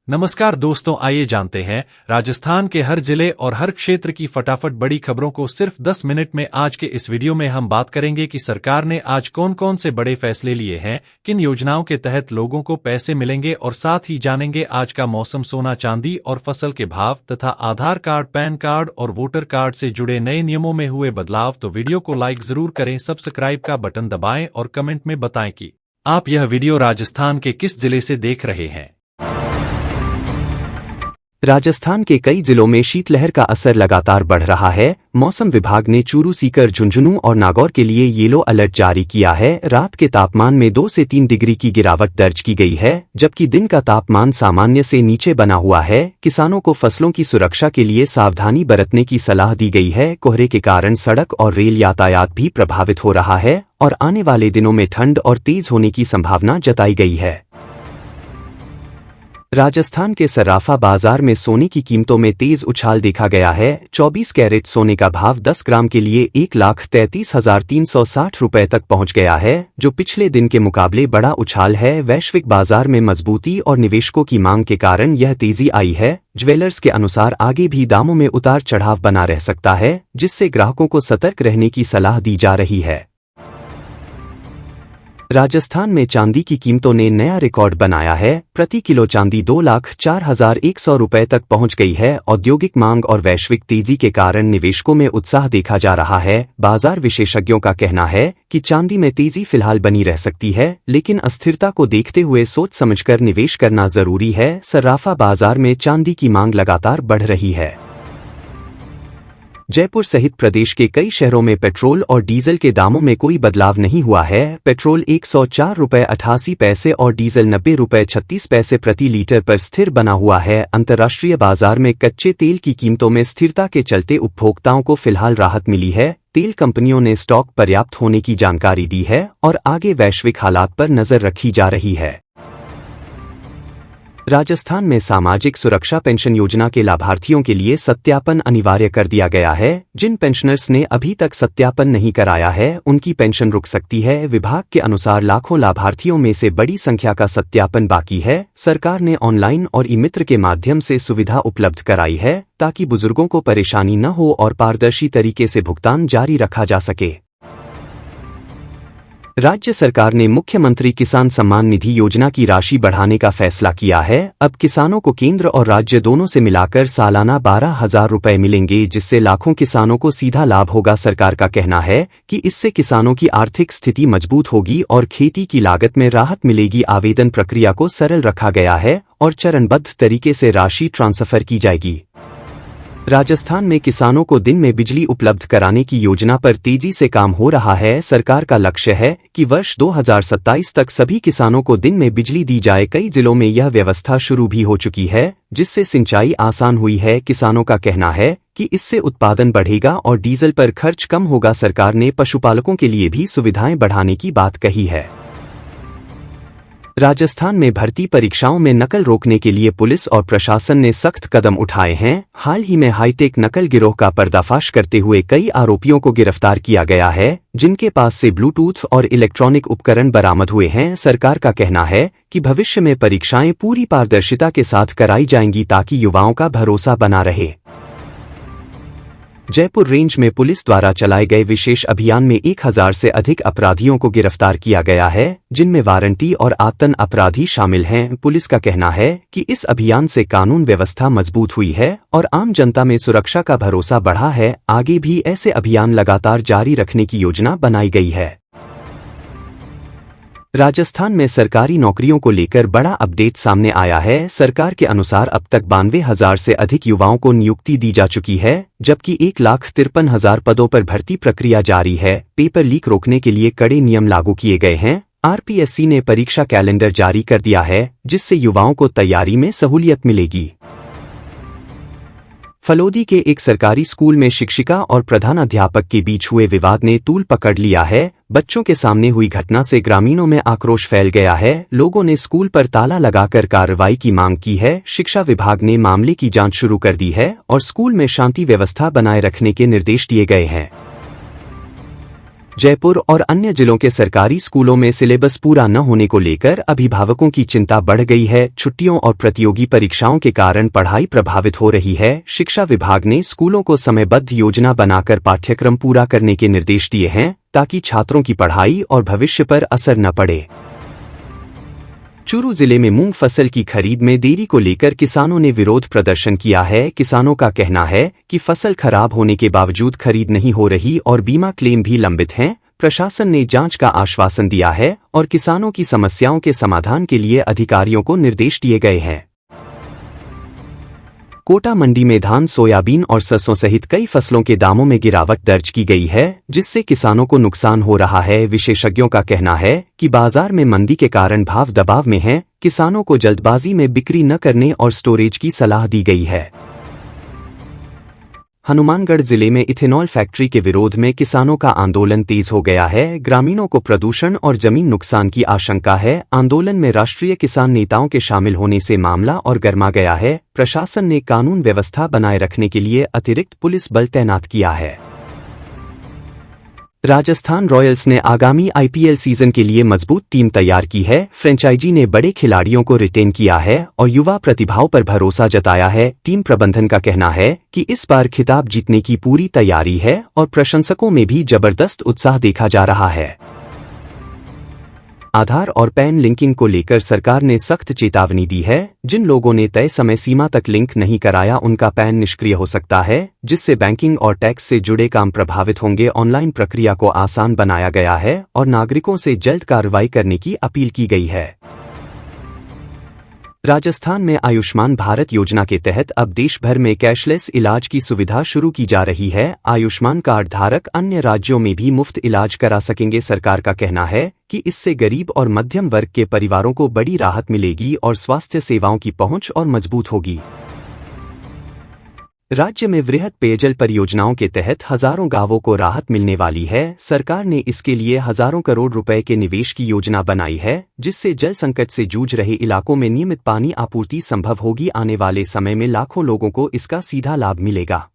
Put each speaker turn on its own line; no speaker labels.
नमस्कार दोस्तों, आइए जानते हैं राजस्थान के हर जिले और हर क्षेत्र की फटाफट बड़ी खबरों को सिर्फ 10 मिनट में। आज के इस वीडियो में हम बात करेंगे कि सरकार ने आज कौन कौन से बड़े फैसले लिए हैं, किन योजनाओं के तहत लोगों को पैसे मिलेंगे और साथ ही जानेंगे आज का मौसम, सोना चांदी और फसल के भाव तथा आधार कार्ड, पैन कार्ड और वोटर कार्ड से जुड़े नए नियमों में हुए बदलाव। तो वीडियो को लाइक जरूर करें, सब्सक्राइब का बटन दबाएं और कमेंट में बताएं कि आप यह वीडियो राजस्थान के किस जिले से देख रहे हैं।
राजस्थान के कई जिलों में शीतलहर का असर लगातार बढ़ रहा है। मौसम विभाग ने चूरू, सीकर, झुंझुनू और नागौर के लिए येलो अलर्ट जारी किया है। रात के तापमान में 2 से 3 डिग्री की गिरावट दर्ज की गई है, जबकि दिन का तापमान सामान्य से नीचे बना हुआ है। किसानों को फसलों की सुरक्षा के लिए सावधानी बरतने की सलाह दी गई है। कोहरे के कारण सड़क और रेल यातायात भी प्रभावित हो रहा है और आने वाले दिनों में ठंड और तेज होने की संभावना जताई गई है। राजस्थान के सर्राफा बाजार में सोने की कीमतों में तेज उछाल देखा गया है। 24 कैरेट सोने का भाव 10 ग्राम के लिए 1,33,360 रुपए तक पहुंच गया है, जो पिछले दिन के मुकाबले बड़ा उछाल है। वैश्विक बाजार में मजबूती और निवेशकों की मांग के कारण यह तेजी आई है। ज्वेलर्स के अनुसार आगे भी दामों में उतार चढ़ाव बना रह सकता है, जिससे ग्राहकों को सतर्क रहने की सलाह दी जा रही है। राजस्थान में चांदी की कीमतों ने नया रिकॉर्ड बनाया है। प्रति किलो चांदी 2,04,100 रुपए तक पहुंच गई है। औद्योगिक मांग और वैश्विक तेजी के कारण निवेशकों में उत्साह देखा जा रहा है। बाजार विशेषज्ञों का कहना है कि चांदी में तेजी फिलहाल बनी रह सकती है, लेकिन अस्थिरता को देखते हुए सोच समझकर निवेश करना जरूरी है। सर्राफा बाजार में चांदी की मांग लगातार बढ़ रही है। जयपुर सहित प्रदेश के कई शहरों में पेट्रोल और डीजल के दामों में कोई बदलाव नहीं हुआ है। पेट्रोल 104 रुपये 88 पैसे और डीजल 90 रुपये 36 पैसे प्रति लीटर पर स्थिर बना हुआ है। अंतर्राष्ट्रीय बाजार में कच्चे तेल की कीमतों में स्थिरता के चलते उपभोक्ताओं को फिलहाल राहत मिली है। तेल कंपनियों ने स्टॉक पर्याप्त होने की जानकारी दी है और आगे वैश्विक हालात पर नजर रखी जा रही है। राजस्थान में सामाजिक सुरक्षा पेंशन योजना के लाभार्थियों के लिए सत्यापन अनिवार्य कर दिया गया है। जिन पेंशनर्स ने अभी तक सत्यापन नहीं कराया है, उनकी पेंशन रुक सकती है। विभाग के अनुसार लाखों लाभार्थियों में से बड़ी संख्या का सत्यापन बाकी है। सरकार ने ऑनलाइन और ई-मित्र के माध्यम से सुविधा उपलब्ध कराई है, ताकि बुजुर्गों को परेशानी न हो और पारदर्शी तरीके से भुगतान जारी रखा जा सके। राज्य सरकार ने मुख्यमंत्री किसान सम्मान निधि योजना की राशि बढ़ाने का फैसला किया है। अब किसानों को केंद्र और राज्य दोनों से मिलाकर सालाना 12,000 रुपए मिलेंगे, जिससे लाखों किसानों को सीधा लाभ होगा। सरकार का कहना है कि इससे किसानों की आर्थिक स्थिति मजबूत होगी और खेती की लागत में राहत मिलेगी। आवेदन प्रक्रिया को सरल रखा गया है और चरणबद्ध तरीके से राशि ट्रांसफर की जाएगी। राजस्थान में किसानों को दिन में बिजली उपलब्ध कराने की योजना पर तेजी से काम हो रहा है। सरकार का लक्ष्य है कि वर्ष 2027 तक सभी किसानों को दिन में बिजली दी जाए। कई जिलों में यह व्यवस्था शुरू भी हो चुकी है, जिससे सिंचाई आसान हुई है। किसानों का कहना है कि इससे उत्पादन बढ़ेगा और डीजल पर खर्च कम होगा। सरकार ने पशुपालकों के लिए भी सुविधाएं बढ़ाने की बात कही है। राजस्थान में भर्ती परीक्षाओं में नकल रोकने के लिए पुलिस और प्रशासन ने सख्त कदम उठाए हैं। हाल ही में हाईटेक नकल गिरोह का पर्दाफाश करते हुए कई आरोपियों को गिरफ्तार किया गया है, जिनके पास से ब्लूटूथ और इलेक्ट्रॉनिक उपकरण बरामद हुए हैं। सरकार का कहना है कि भविष्य में परीक्षाएं पूरी पारदर्शिता के साथ कराई जाएंगी, ताकि युवाओं का भरोसा बना रहे। जयपुर रेंज में पुलिस द्वारा चलाए गए विशेष अभियान में 1,000 से अधिक अपराधियों को गिरफ्तार किया गया है, जिनमें वारंटी और आतन अपराधी शामिल हैं। पुलिस का कहना है कि इस अभियान से कानून व्यवस्था मजबूत हुई है और आम जनता में सुरक्षा का भरोसा बढ़ा है। आगे भी ऐसे अभियान लगातार जारी रखने की योजना बनाई गई है। राजस्थान में सरकारी नौकरियों को लेकर बड़ा अपडेट सामने आया है। सरकार के अनुसार अब तक 92,000 से अधिक युवाओं को नियुक्ति दी जा चुकी है, जबकि 1,53,000 पदों पर भर्ती प्रक्रिया जारी है। पेपर लीक रोकने के लिए कड़े नियम लागू किए गए हैं। आरपीएससी ने परीक्षा कैलेंडर जारी कर दिया है, जिससे युवाओं को तैयारी में सहूलियत मिलेगी। फलोदी के एक सरकारी स्कूल में शिक्षिका और प्रधानाध्यापक के बीच हुए विवाद ने तूल पकड़ लिया है। बच्चों के सामने हुई घटना से ग्रामीणों में आक्रोश फैल गया है। लोगों ने स्कूल पर ताला लगाकर कार्रवाई की मांग की है। शिक्षा विभाग ने मामले की जांच शुरू कर दी है और स्कूल में शांति व्यवस्था बनाए रखने के निर्देश दिए गए हैं। जयपुर और अन्य जिलों के सरकारी स्कूलों में सिलेबस पूरा न होने को लेकर अभिभावकों की चिंता बढ़ गई है। छुट्टियों और प्रतियोगी परीक्षाओं के कारण पढ़ाई प्रभावित हो रही है। शिक्षा विभाग ने स्कूलों को समयबद्ध योजना बनाकर पाठ्यक्रम पूरा करने के निर्देश दिए हैं ताकि छात्रों की पढ़ाई और भविष्य पर असर न पड़े। चूरू जिले में मूंग फसल की खरीद में देरी को लेकर किसानों ने विरोध प्रदर्शन किया है। किसानों का कहना है कि फसल खराब होने के बावजूद खरीद नहीं हो रही और बीमा क्लेम भी लंबित हैं। प्रशासन ने जांच का आश्वासन दिया है और किसानों की समस्याओं के समाधान के लिए अधिकारियों को निर्देश दिए गए हैं। कोटा मंडी में धान, सोयाबीन और सरसों सहित कई फसलों के दामों में गिरावट दर्ज की गई है, जिससे किसानों को नुकसान हो रहा है। विशेषज्ञों का कहना है कि बाजार में मंदी के कारण भाव दबाव में हैं। किसानों को जल्दबाजी में बिक्री न करने और स्टोरेज की सलाह दी गई है। हनुमानगढ़ जिले में इथेनॉल फैक्ट्री के विरोध में किसानों का आंदोलन तेज हो गया है। ग्रामीणों को प्रदूषण और जमीन नुकसान की आशंका है। आंदोलन में राष्ट्रीय किसान नेताओं के शामिल होने से मामला और गर्मा गया है। प्रशासन ने कानून व्यवस्था बनाए रखने के लिए अतिरिक्त पुलिस बल तैनात किया है। राजस्थान रॉयल्स ने आगामी आईपीएल सीजन के लिए मजबूत टीम तैयार की है। फ्रेंचाइजी ने बड़े खिलाड़ियों को रिटेन किया है और युवा प्रतिभाओं पर भरोसा जताया है। टीम प्रबंधन का कहना है कि इस बार खिताब जीतने की पूरी तैयारी है और प्रशंसकों में भी जबरदस्त उत्साह देखा जा रहा है। आधार और पैन लिंकिंग को लेकर सरकार ने सख्त चेतावनी दी है। जिन लोगों ने तय समय सीमा तक लिंक नहीं कराया उनका पैन निष्क्रिय हो सकता है, जिससे बैंकिंग और टैक्स से जुड़े काम प्रभावित होंगे। ऑनलाइन प्रक्रिया को आसान बनाया गया है और नागरिकों से जल्द कार्रवाई करने की अपील की गई है। राजस्थान में आयुष्मान भारत योजना के तहत अब देश भर में कैशलेस इलाज की सुविधा शुरू की जा रही है। आयुष्मान कार्ड धारक अन्य राज्यों में भी मुफ्त इलाज करा सकेंगे। सरकार का कहना है कि इससे गरीब और मध्यम वर्ग के परिवारों को बड़ी राहत मिलेगी और स्वास्थ्य सेवाओं की पहुंच और मजबूत होगी। राज्य में वृहद पेयजल परियोजनाओं के तहत हजारों गांवों को राहत मिलने वाली है। सरकार ने इसके लिए हजारों करोड़ रुपए के निवेश की योजना बनाई है, जिससे जल संकट से जूझ रहे इलाकों में नियमित पानी आपूर्ति संभव होगी। आने वाले समय में लाखों लोगों को इसका सीधा लाभ मिलेगा।